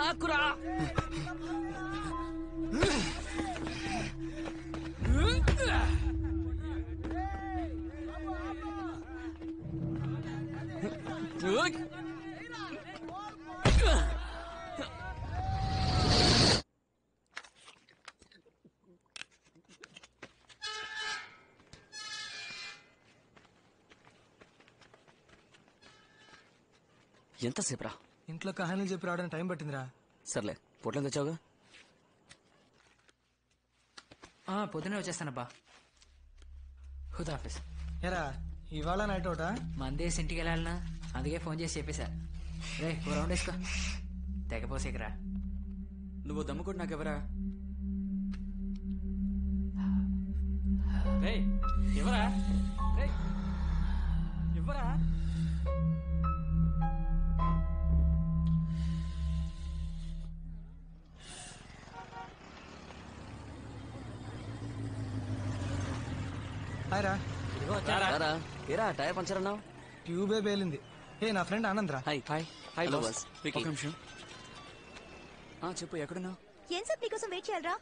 లాక్కురా. ఎంతసేపు రా? ఇంట్లో కహానీలు చెప్పి రావడానికి టైం పట్టిందిరా. సర్లే, పొట్లం తెచ్చావుగా? పొద్దునే వచ్చేస్తానబ్బా. హుదాఫీస్. ఎరా ఇవాళ నైట్ అవుటా? మందేసి ఇంటికి వెళ్ళాలనా, అందుకే ఫోన్ చేసి చెప్పేశా. రే ఓ రౌండ్ వేసుకో, తెగపోసేకరా. నువ్వు దమ్ముకుంటు నాకెవరా? ఎవరా? ఎవరా? హాయ్రా. టైర్ పంచర్ అన్నావు? ట్యూబే పేలింది. నా ఫ్రెండ్ ఆనంద్ రా. Hi hi hi boss. ఒక నిమిషం. చెప్పు, ఎక్కడున్నావు? ఏం సార్ నీకోసం వెయిట్ చేయాలరా?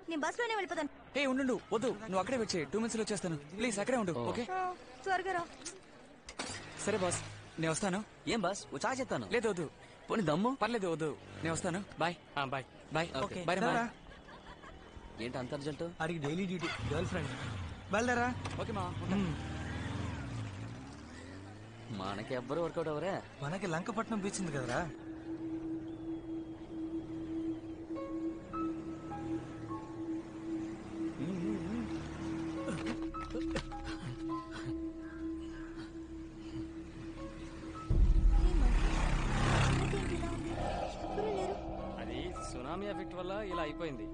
నేను బస్ లోనే వెళ్ళిపోతాను. ఉండు, వద్దు, నువ్వు అక్కడే వెయిట్ చేయి. 2 minutes లో వచ్చేస్తాను. ప్లీజ్ అక్కడే ఉండు. ఓకే త్వరగా రా. సరే బాస్, నేను వస్తాను. ఏం బాస్, చాయ్ చెప్తాను. లేదు వద్దు. పోనీ దమ్ము? పర్లేదు, వద్దు, నేను వస్తాను. Bye bye bye. Okay bye bye. ఏంటి అంత అర్జెంటు? అడిగి డైలీ డ్యూటీ, గర్ల్ ఫ్రెండ్. బయలుదేరా. ఓకే మా. మనకి ఎవ్వరు వర్కౌట్ అవరే. మనకి లంకపట్నం బీచ్ ఉంది కదరా. అది సునామీ ఎఫెక్ట్ వల్ల ఇలా అయిపోయింది.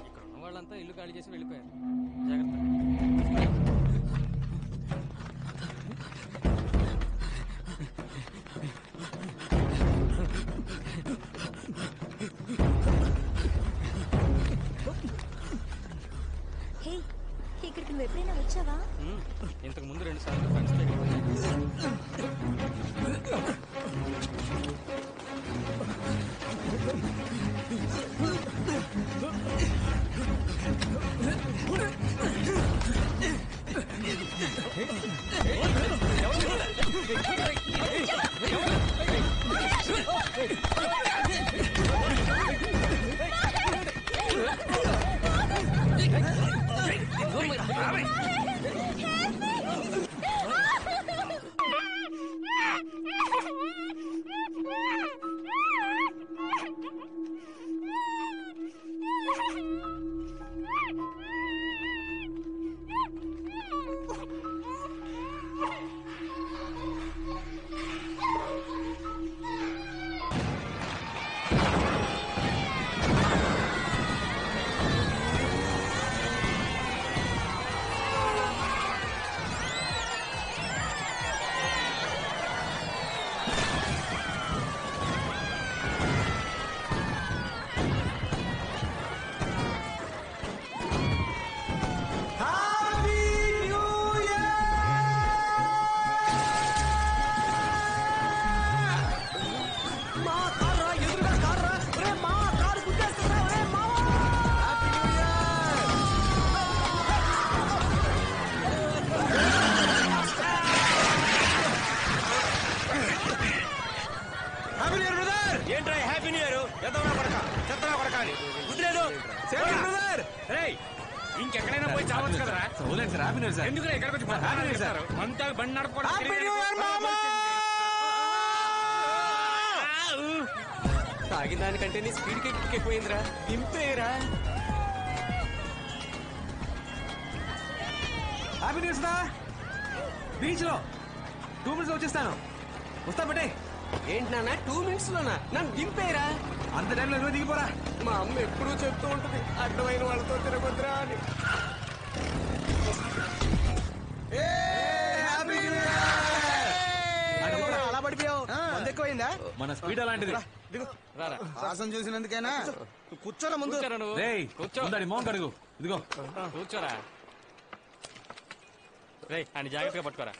ఇక్కడ ఉన్న వాళ్ళంతా ఇల్లు ఖాళీ చేసి వెళ్ళిపోయారు. జాగ్రత్త. ఇక్కడికి నువ్వు ఎప్పుడైనా వచ్చావా? ఇంతకు ముందు 2 సార్లు ఫ్రెండ్స్ ఇంకెక్కడైనా పోయి చావచ్చు కదరా. ఎందుకు ఎక్కడికి అంతా బండి నడపడం. తాగిన దానికంటే నీ స్పీడ్ ఎక్కువైందిరా. దింపేరా. హ్యాపీ న్యూస్ రా. బీచ్ లో 2 minutes లో వచ్చేస్తాను. వస్తా బట్టే. ఏంటి నాన్న 2 minutes లోనా? నన్ను దింపేరా. అంత టైంలో నువ్వు దిగిపోరా. మా అమ్మ ఎప్పుడూ చెప్తూ ఉంటుంది అడ్డమైన వాళ్ళతో తిరగొద్దురా అని. అలా పడిపోయావు. ఎక్కువైందా? మన స్పీడ్ అలాంటిది. వాసన చూసినందుకేనా? కూర్చోరా ముందు. కూర్చో. మోహన్ కడుగు. ఇదిగో కూర్చోరా. రే అని జాగ్రత్తగా పట్టుకోరా.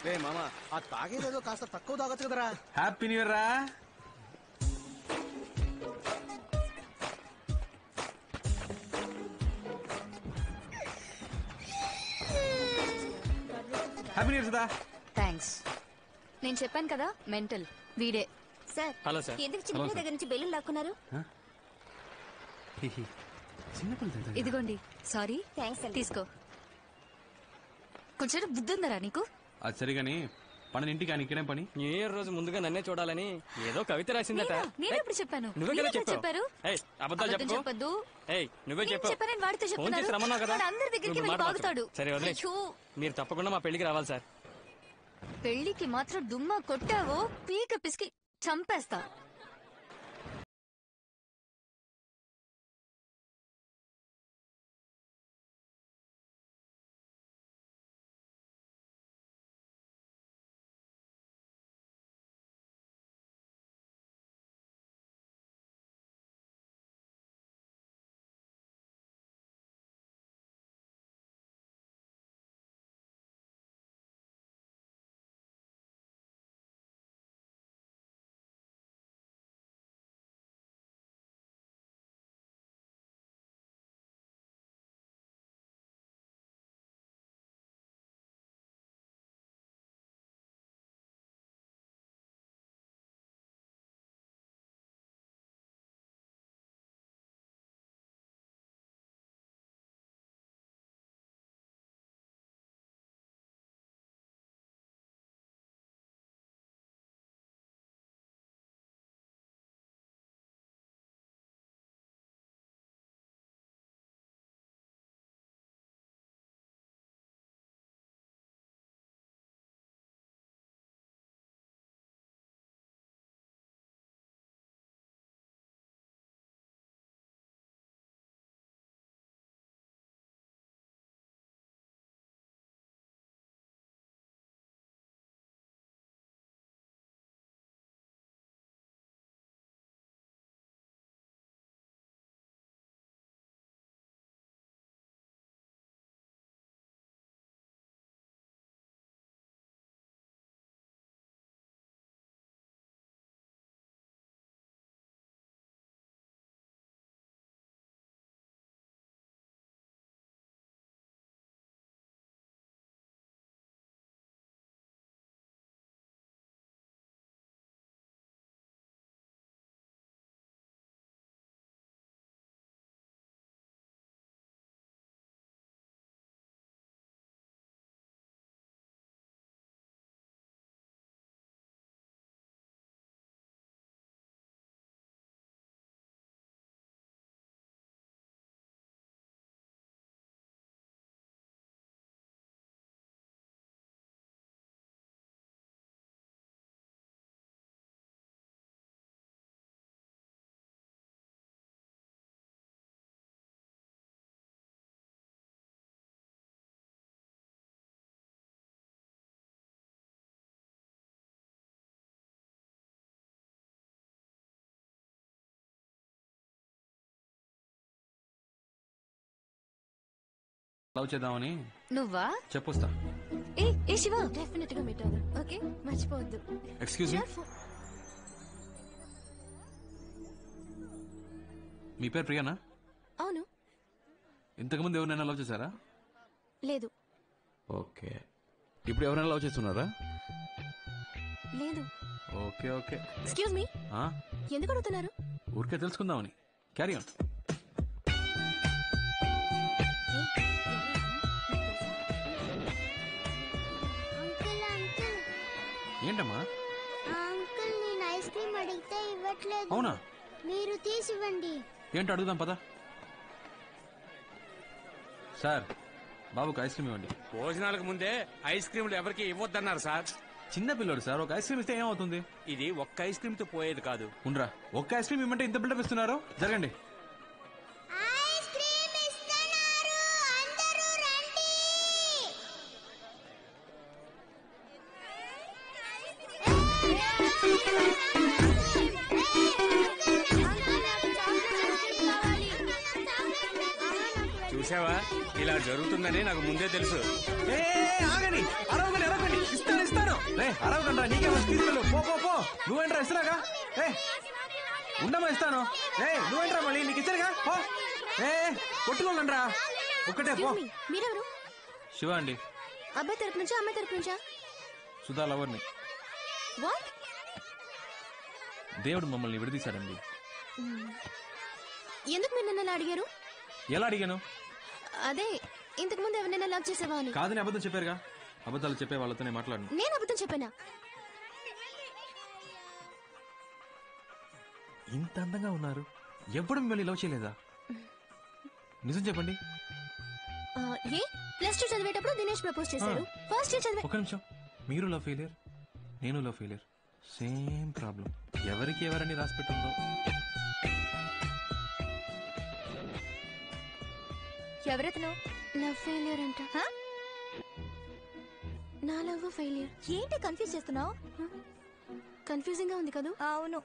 రే మామ, ఆ తాగేదేదో కాస్త తక్కువ తాగొచ్చు కదరా. హ్యాపీ న్యూ ఇయర్ రా. Happy new year Sudha. Thanks. నేను చెప్పాను కదా మెంటల్ వీడే. Sir hello sir. ఎందుకు చిన్న దగ్గర నుంచి బెలూన్ లాక్కున్నారు? చిన్నపిల్ల ఇదిగోండి. సారీ. థ్యాంక్స్ అండి. తీసుకో. కొంచెం బుద్ధి ఉందరా నీకు? అది సరిగాని పని ఇంటికి ఆయన ఇక్కడేం పని? న్యూ ఇయర్ రోజు ముందుగా నన్నే చూడాలని ఏదో కవిత రాసిందట. నేను ఎప్పుడు చెప్పాను? నువ్వే కదా మీరెప్పుడు చెప్పారు? ఏయ్, అబద్ధాలు అబద్ధం చెప్పుకో. చెప్పొద్దు. ఏయ్, నువ్వే నేను చెప్పు. చెప్పానని వాడితో ఫోన్ చెప్తున్నారు. చేసి రమ్మన్నావు కదా. వాడు అందరి దగ్గరికి నువ్వు వెళ్ళి మాట బాగుతాడు. మార్చు. సరే వదిలే. అయ్యో, మీరు తప్పకుండా మా పెళ్లికి రావాలి సార్. పెళ్లికి మాత్రం దుమ్మా కొట్టావో పీక పిసికి చంపేస్తా. లవ్ చేద్దామని. నువ్వా? చెప్పొస్తా. ఏ శివ, డెఫినెట్ గా మీట్ అవుదాం. ఓకే, మర్చిపోవద్దు. ఎక్స్క్యూజ్ మీ, మీ పేరు ప్రియానా? అవును. ఇంతకుముందు ఎవరినైనా లవ్ చేశారా? లేదు. ఓకే. ఇప్పుడు ఎవరైనా లవ్ చేస్తున్నారా? లేదు. Okay okay. ఎక్స్క్యూజ్ మీ, ఎందుకు అడుగుతున్నారు? ఊరికే తెలుసుకుందామని. Carry on. ఏంటమ్మా? అంకుల్, నేను ఐస్ క్రీమ్ అడిగితే ఇవ్వట్లేదు. అవునా? మీరు తీసివ్వండి. ఏంటో అడుగుదాం పదా. సార్, బాబుకి ఐస్ క్రీమ్ ఇవ్వండి. భోజనాలకు ముందే ఐస్ క్రీమ్లు ఎవరికి ఇవ్వద్దన్నారు సార్. చిన్న పిల్లోడు సార్, ఒక ఐస్ క్రీమ్ ఇస్తే ఏమవుతుంది? ఇది ఒక్క ఐస్ క్రీమ్ తో పోయేది కాదు. ఉండ్రా, ఒక్క ఐస్ క్రీమ్ ఇవ్వమంటే ఇంత బిల్డప్ ఇస్తున్నారు. జరగండి. ఐస్ క్రీమ్ ఇస్తున్నారు, అందరూ రండి. చూసావా, ఇలా జరుగుతుందని నాకు ముందే తెలుసు. ఆగండి, అరవగండి, అరవగండి. ఇస్తాను ఇస్తాను. అరవగండి, నీకే తీసుకెళ్ళు. పో పో పో. నువ్వేంట్రా ఇస్తున్నాగా? ఉండమా ఇస్తాను. నువ్వేంట్రా మళ్ళీ నీకు ఇచ్చారుగా. పో. కొట్టుకోగండ్రా. ఒక్కటే పో. మీరెవరు? శివ అండి, అబ్బాయి తరపు నుంచా అమ్మాయి తరపు నుంచా? సుధా లవర్ని. వాట్? దేవుడు మమ్మల్ని విడదీశాడండి. ఎందుకు మీరు నన్ను అలా అడిగారు? ఎలా అడిగాను? అదే ఇంతకు ముందు ఎవరినైనా లవ్ చేసావా అని. కాదని అబద్ధం చెప్పారుగా. అబద్ధాలు చెప్పే వాళ్ళతోనే మాట్లాడను. నేను అబద్ధం చెప్పానా? ఇంత అందంగా ఉన్నారు, ఎప్పుడు మిమ్మల్ని లవ్ చేయలేదా? నిజం చెప్పండి. ఏ +2 చదివేటప్పుడు దినేష్ ప్రపోజ్ చేశాడు. ఫస్ట్ ఇయర్ చదివే. ఒక నిమిషం. మీరు లవ్ ఫెయిలియర్, నేను లవ్ ఫెయిలియర్. Same problem. ఎవరికి ఎవరని రాసి పెట్టుందో. ఎవరెతను? లవ్ ఫెయిలియర్ అంట. నా లవ్ ఫెయిలియర్. ఏంటి కన్ఫ్యూజ్ చేస్తున్నావు? కన్ఫ్యూజింగ్ గా ఉంది కదా? అవును.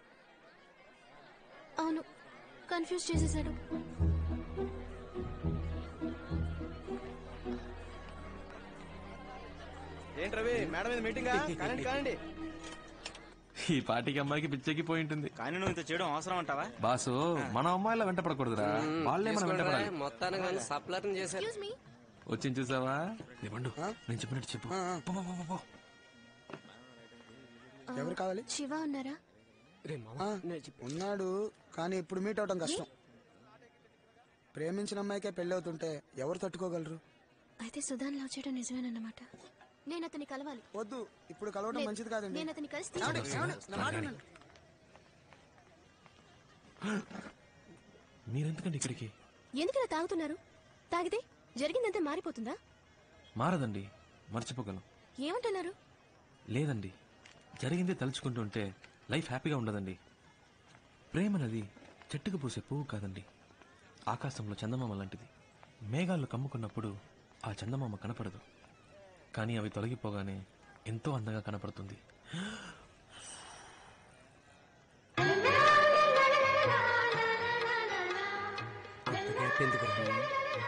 అవును, కన్ఫ్యూజ్ చేసేసాడు. ఏంట్రవి మేడం మీద మీటింగ్ కానండి. ఈ పార్టీకి అమ్మాయికి పిచ్చెక్కి పోయి ఉంటుంది. కానీ నువ్వు ఇంత చేయడం అవసరం అంటావా? బాసు, మన అమ్మాయిల వెంట పడకూడదురా, వాళ్ళే మనం వెంట పడాలి. మొత్తానికి సప్లర్ చేశారు. Excuse me. వచ్చి చూసావా? ఏమండు, నేను చెప్పినట్టు చెప్పు. పో, పో, పో, పో. ఎవరు కావాలి? శివ ఉన్నారా? ఉన్నాడు, కానీ ఇప్పుడు మీట్ అవటం కష్టం. ప్రేమించిన అమ్మాయికే పెళ్లి అవుతుంటే ఎవరు తట్టుకోగలరు? అయితే సుధాన్ లవ్ చేయడం నిజమేనన్నమాట. నేను అతన్ని కలవాలి. వద్దు, ఇప్పుడు కలవడం మంచిది కాదండి. నేను అతన్ని కలిసి మీరెందుకండి ఇక్కడికి? ఎందుకు ఇలా తాగుతున్నారు? తాగితే జరిగిందంతా మారిపోతుందా? మారదండి, మర్చిపోగలం. ఏమంటున్నారు? లేదండి, జరిగిందే తలుచుకుంటుంటే లైఫ్ హ్యాపీగా ఉండదండి. ప్రేమనది చెట్టుకు పూసే పువ్వు కాదండి, ఆకాశంలో చందమామ లాంటిది. మేఘాలు కమ్ముకున్నప్పుడు ఆ చందమామ కనపడదు, కానీ అవి తొలగిపోగానే ఎంతో అందంగా కనపడుతుంది.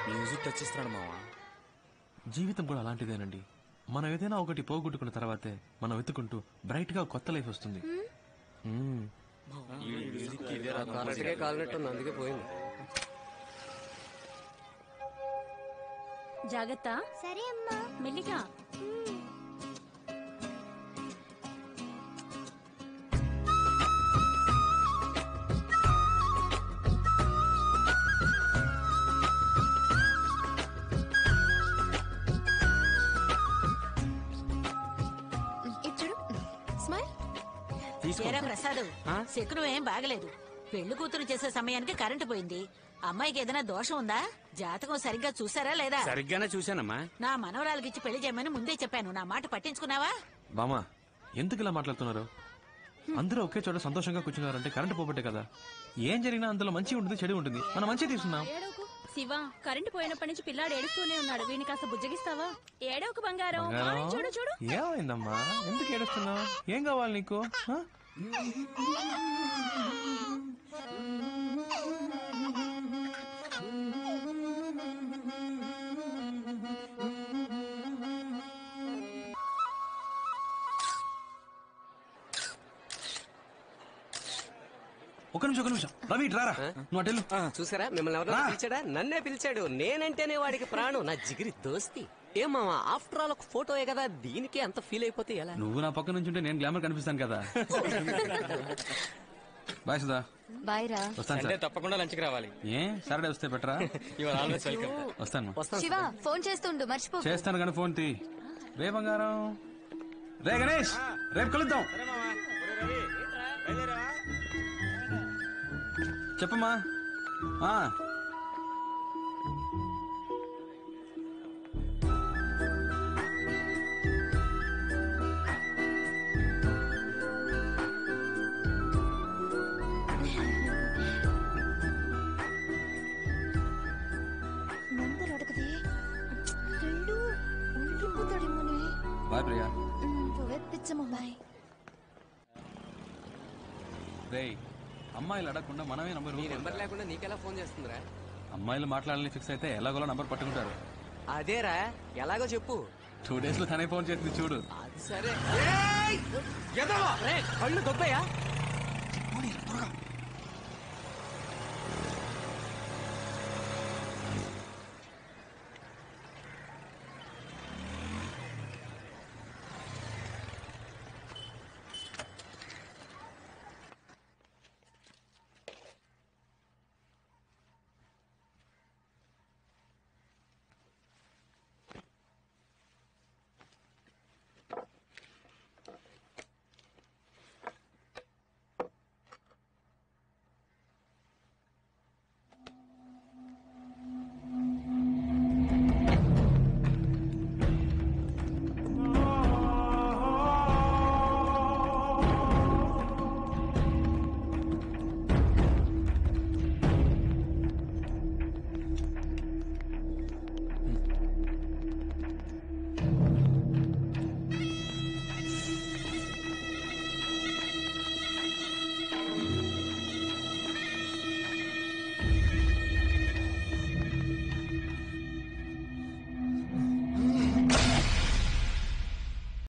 మ్యూజిక్ టచ్చిస్తున్నాడు మావా. జీవితం కూడా అలాంటిదేనండి. మనం ఏదైనా ఒకటి పోగొట్టుకున్న తర్వాతే మనం వెతుకుంటూ బ్రైట్ గా కొత్త లైఫ్ వస్తుంది. అందుకే పోయింది. జాగ్రత్త. సరే అమ్మా. మెల్లిగా. ఏరా ప్రసాద్, శకునం ఏం బాగలేదు. పెళ్లి కూతురు చేసే సమయానికి కరెంటు పోయింది. అమ్మాయికి ఏదైనా దోషం ఉందా? జాతకం సరిగ్గా చూసారా లేదా? సరిగ్గానే చూశానమ్మా. నా మనవరాలకి ఇచ్చి పెళ్లి చేయమని ముందే చెప్పాను. నా మాట పట్టించుకున్నావా? బామా, ఎందుకు ఇలా మాట్లాడుతున్నారు? అందరూ ఒకే చోట సంతోషంగా కూర్చున్నారంటే కరెంటు పోబట్టే కదా. ఏం జరిగినా అందులో మంచి ఉంటుంది, చెడు ఉంటుంది. మనం మంచి తీసుకున్నాం. శివ, కరెంటు పోయినప్పటి నుంచి పిల్లాడు ఏడుస్తూనే ఉన్నాడు. వీడిని కాస్త బుజ్జగిస్తావా? ఏడవకు బంగారం. చూడు చూడు. ఏమైందమ్మా, ఎందుకు ఏడుస్తున్నావు? ఏం కావాలి నీకు? ఒక నిమిషం రవి, రారా. నువ్వు అటెళ్ళు. చూసారా, మిమ్మల్ని ఎవరో పిలిచాడా? నన్నే పిలిచాడు. నేనంటేనే వాడికి ప్రాణం, నా జిగిరి దోస్తి. ఏం మామా, ఆఫ్టర్ ఆల్ ఒక ఫోటోయే కదా, దీనికి అంత ఫీల్ అయిపోతే ఎలా? నువ్వు నా పక్క నుంచి ఉంటే నేను గ్లామర్ కనిపిస్తాను కదా. బాయ్ సుధా. బాయ్ రా. వస్తాను సార్. తప్పకుండా లంచ్కి రావాలి. ఏ సాటర్డే వస్తే బెటరా? వస్తాను. శివ, ఫోన్ చేస్తుండు, మర్చిపో. చేస్తాను కానీ ఫోన్ తీ. రే బంగారం. రే గణేష్, రేపు కలుద్దాం. చెప్పమ్మా. నంబర్ అడగదే, రెండు ఉండిపోతాడేమోనే. బాయ్ ప్రియా. పిచ్చమ్మ బాయ్. రే, అమ్మాయిలు అడగకుండా మనమే నంబర్ లేకుండా నీకెలా ఫోన్ చేస్తుందిరా? అమ్మాయిలు మాట్లాడాలని ఫిక్స్ అయితే ఎలాగోలా నంబర్ పట్టుకుంటారు. అదేరా, ఎలాగో చెప్పు. 2 days లో తనే ఫోన్ చేసింది చూడు. అది సరే. కళ్ళు దొబ్బయ్యా.